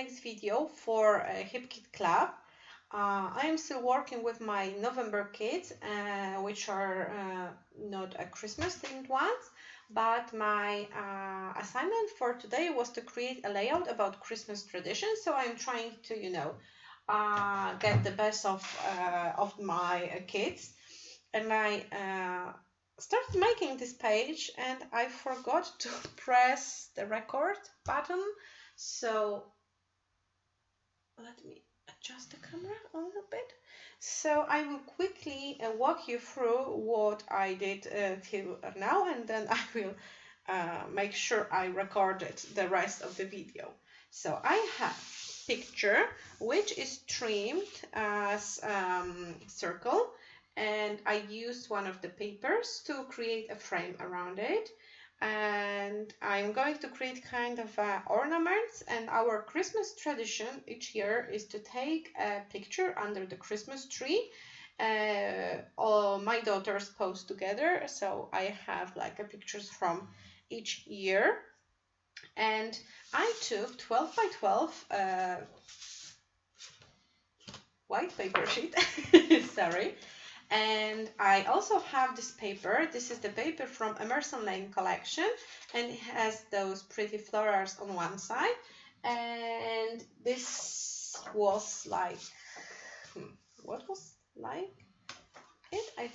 next video for Hip Kit Club. I am still working with my November kits, which are not a Christmas themed ones, but my assignment for today was to create a layout about Christmas traditions. So I'm trying to, get the best of my kits, and I started making this page and I forgot to press the record button. So let me adjust the camera a little bit. So I will quickly walk you through what I did till now, and then I will make sure I recorded the rest of the video. So I have picture which is trimmed as circle, and I used one of the papers to create a frame around it. And I'm going to create kind of ornaments, and our Christmas tradition each year is to take a picture under the Christmas tree. All my daughters post together, so I have like pictures from each year, and I took 12 by 12 white paper sheet sorry. And I also have this paper. This is the paper from Emerson Lane collection, and it has those pretty florals on one side. And this was like, what was like it?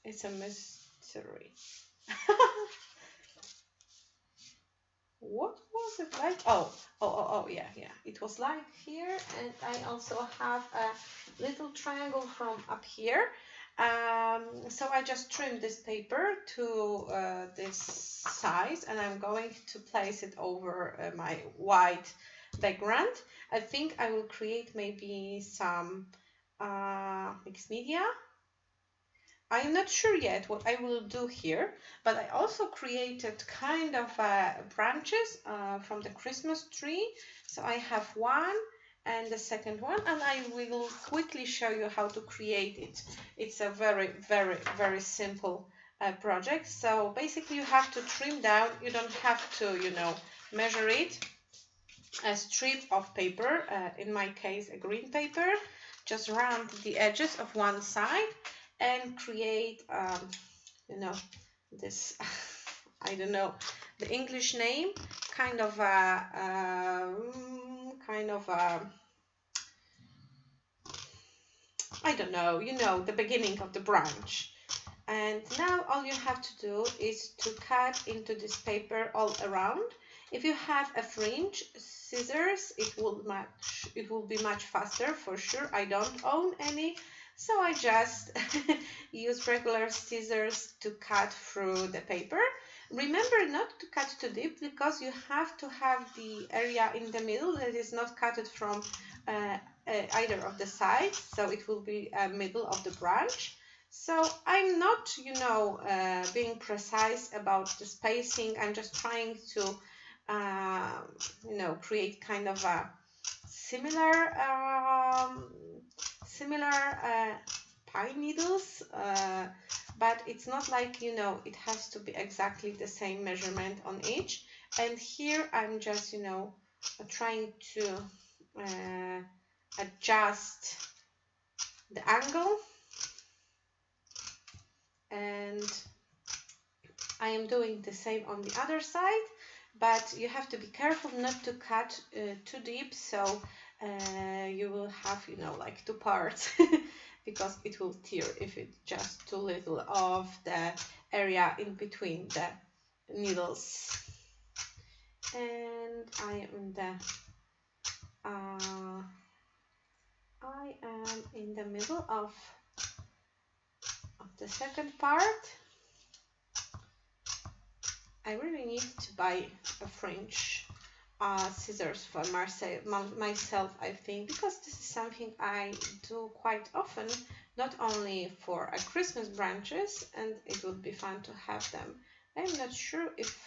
It's a mystery. What was it like? Oh, yeah. It was like here, and I also have a little triangle from up here. So I just trimmed this paper to this size, and I'm going to place it over my white background. I think I will create maybe some mixed media. I'm not sure yet what I will do here, but I also created kind of branches from the Christmas tree. So I have one and the second one, and I will quickly show you how to create it. It's a very, very, very simple project. So basically you have to trim down. You don't have to, measure it. A strip of paper, in my case a green paper, just round the edges of one side, and create, this, I don't know the English name, kind of a, I don't know, the beginning of the branch. And now all you have to do is to cut into this paper all around. If you have a fringe scissors, it will be much faster for sure. I don't own any, so I just use regular scissors to cut through the paper. Remember not to cut too deep, because you have to have the area in the middle that is not cut from either of the sides, so it will be middle of the branch. So I'm not, being precise about the spacing. I'm just trying to, create kind of a similar pine needles, but it's not like, it has to be exactly the same measurement on each. And here I'm just, trying to adjust the angle, and I am doing the same on the other side, but you have to be careful not to cut too deep, so you will have, like two parts because it will tear if it's just too little of the area in between the needles. And I am in the middle of the second part. I really need to buy a fringe scissors for myself, I think, because this is something I do quite often, not only for a Christmas branches, and it would be fun to have them. I'm not sure if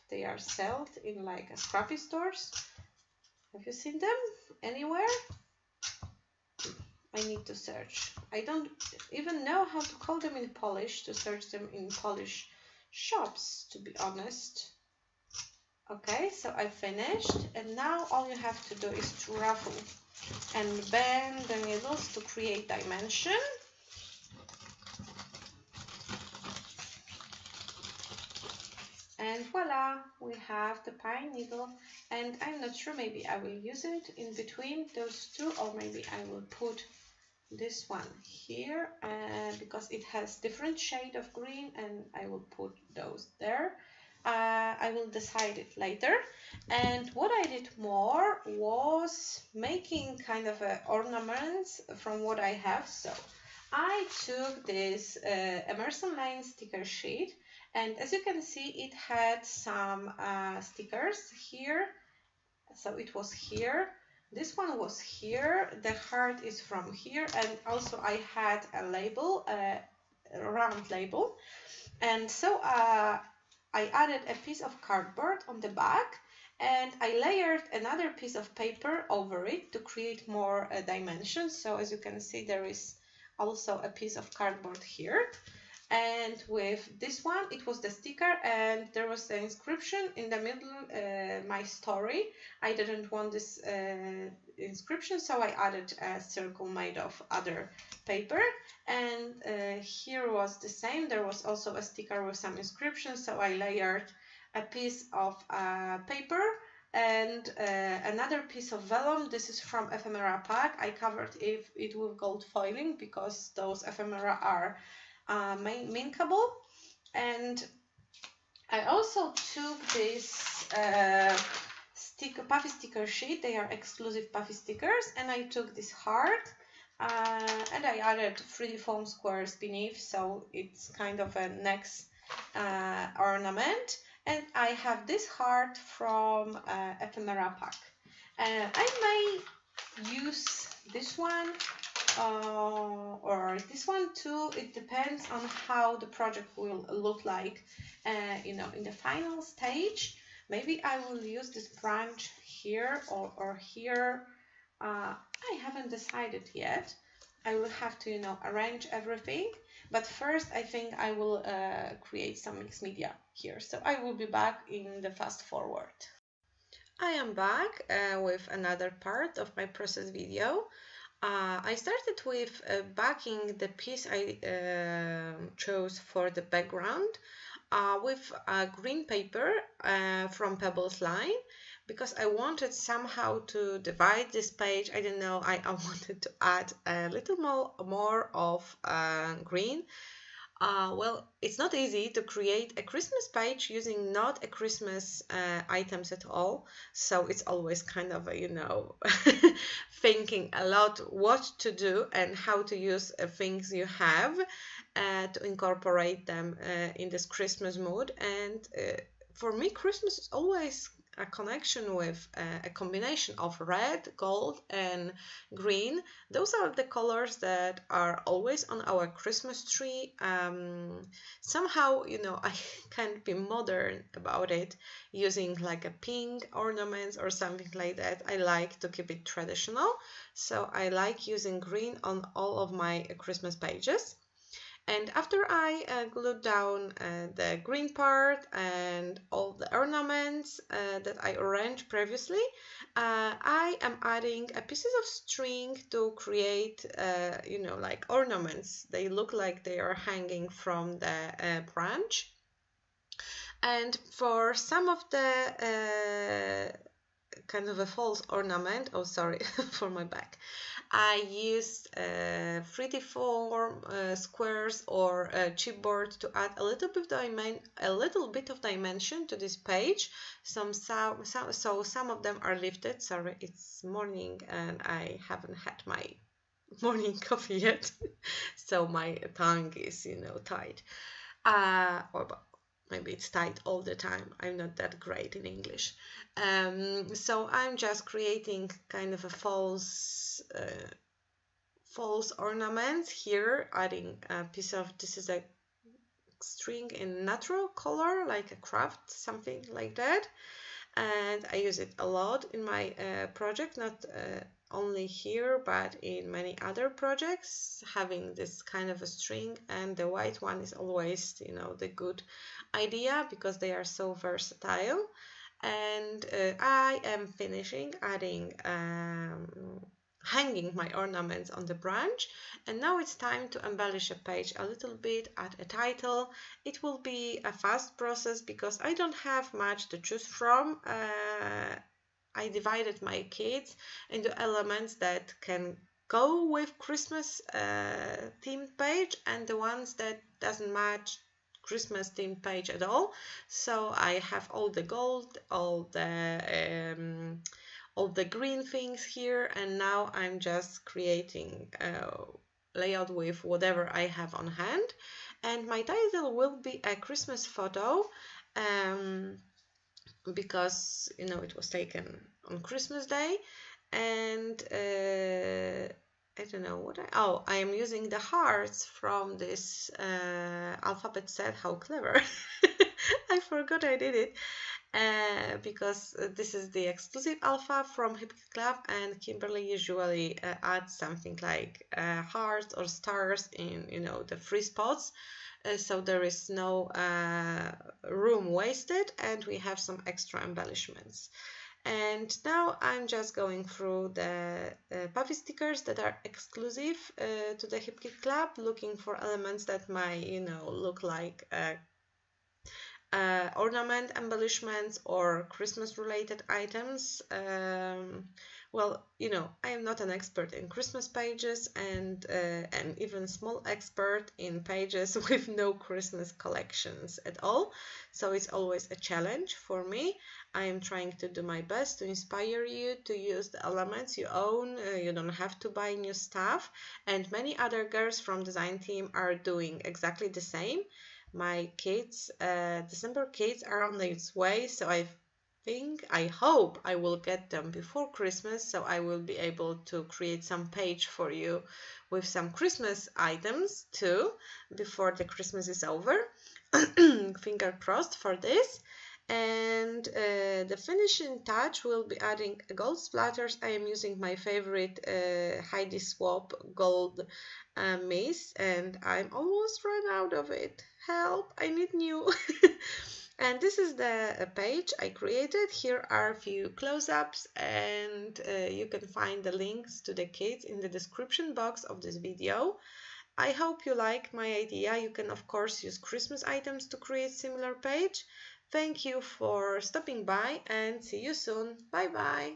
they are sold in like a scrappy stores. Have you seen them anywhere? I need to search. I don't even know how to call them in Polish, to search them in Polish shops, to be honest. Okay, so I finished, and now all you have to do is to ruffle and bend the needles to create dimension. And voila, we have the pine needle. And I'm not sure, maybe I will use it in between those two, or maybe I will put this one here because it has different shade of green, and I will put those there. I will decide it later. And what I did more was making kind of ornaments from what I have. So I took this Emerson Lane sticker sheet, and as you can see, it had some stickers here. So it was here. This one was here. The heart is from here, and also I had a label, a round label. And so I added a piece of cardboard on the back, and I layered another piece of paper over it to create more dimensions. So as you can see, there is also a piece of cardboard here. And with this one, it was the sticker, and there was the inscription in the middle, my story. I didn't want this inscription, so I added a circle made of other paper. And here was the same. There was also a sticker with some inscription, so I layered a piece of paper and another piece of vellum. This is from ephemera pack. I covered it with gold foiling because those ephemera are minkable. And I also took this puffy sticker sheet. They are exclusive puffy stickers, and I took this heart and I added 3D foam squares beneath, so it's kind of a next ornament. And I have this heart from ephemera pack. I may use this one or this one too. It depends on how the project will look like, in the final stage. Maybe I will use this branch here or here. I haven't decided yet. I will have to arrange everything, but first I think I will create some mixed media here. So I will be back in the fast forward. I am back with another part of my process video. I started with backing the piece I chose for the background with green paper from Pebbles line, because I wanted somehow to divide this page. I don't know, I wanted to add a little more of green. Well, it's not easy to create a Christmas page using not a Christmas items at all. So it's always kind of thinking a lot what to do and how to use things you have to incorporate them in this Christmas mood. And for me, Christmas is always a connection with a combination of red, gold, and green. Those are the colors that are always on our Christmas tree. Somehow, I can't be modern about it using like a pink ornaments or something like that. I like to keep it traditional, so I like using green on all of my Christmas pages. And after I glued down the green part and all the ornaments that I arranged previously, I am adding pieces of string to create, like ornaments. They look like they are hanging from the branch. And for some of the kind of a false ornament, oh sorry for my back, I used 3D foam squares or chipboard to add a little bit of dimension to this page. So some of them are lifted. Sorry, it's morning and I haven't had my morning coffee yet, so my tongue is tight. Or maybe it's tight all the time. I'm not that great in English. So I'm just creating kind of a false ornament here, adding a piece of, this is a string in natural color, like a craft, something like that. And I use it a lot in my project, not only here, but in many other projects, having this kind of a string. And the white one is always, the good idea because they are so versatile. and I am finishing adding hanging my ornaments on the branch, and now it's time to embellish a page a little bit, add a title. It will be a fast process because I don't have much to choose from. I divided my kits into elements that can go with Christmas themed page and the ones that doesn't match Christmas themed page at all. So I have all the gold, all the green things here, and now I'm just creating a layout with whatever I have on hand, and my title will be a Christmas photo, because it was taken on Christmas Day, and I don't know what I am using the hearts from this alphabet set. How clever. I forgot I did it. Because this is the exclusive alpha from HipKit Club, and Kimberly usually adds something like hearts or stars in the free spots, so there is no room wasted, and we have some extra embellishments. And now I'm just going through the puffy stickers that are exclusive to the HipKit Club, looking for elements that might look like ornament embellishments or Christmas related items. Well, I am not an expert in Christmas pages, and even small expert in pages with no Christmas collections at all, so it's always a challenge for me. I am trying to do my best to inspire you to use the elements you own. You don't have to buy new stuff, and many other girls from design team are doing exactly the same. My kids, December kids, are on its way, so I hope I will get them before Christmas, so I will be able to create some page for you with some Christmas items too before the Christmas is over. Finger crossed for this. And the finishing touch will be adding gold splatters. I am using my favorite Heidi Swap gold mist, and I'm almost run out of it. Help, I need new. And this is the page I created. Here are a few close-ups, and you can find the links to the kits in the description box of this video. I hope you like my idea. You can of course use Christmas items to create similar page. Thank you for stopping by, and see you soon. Bye bye.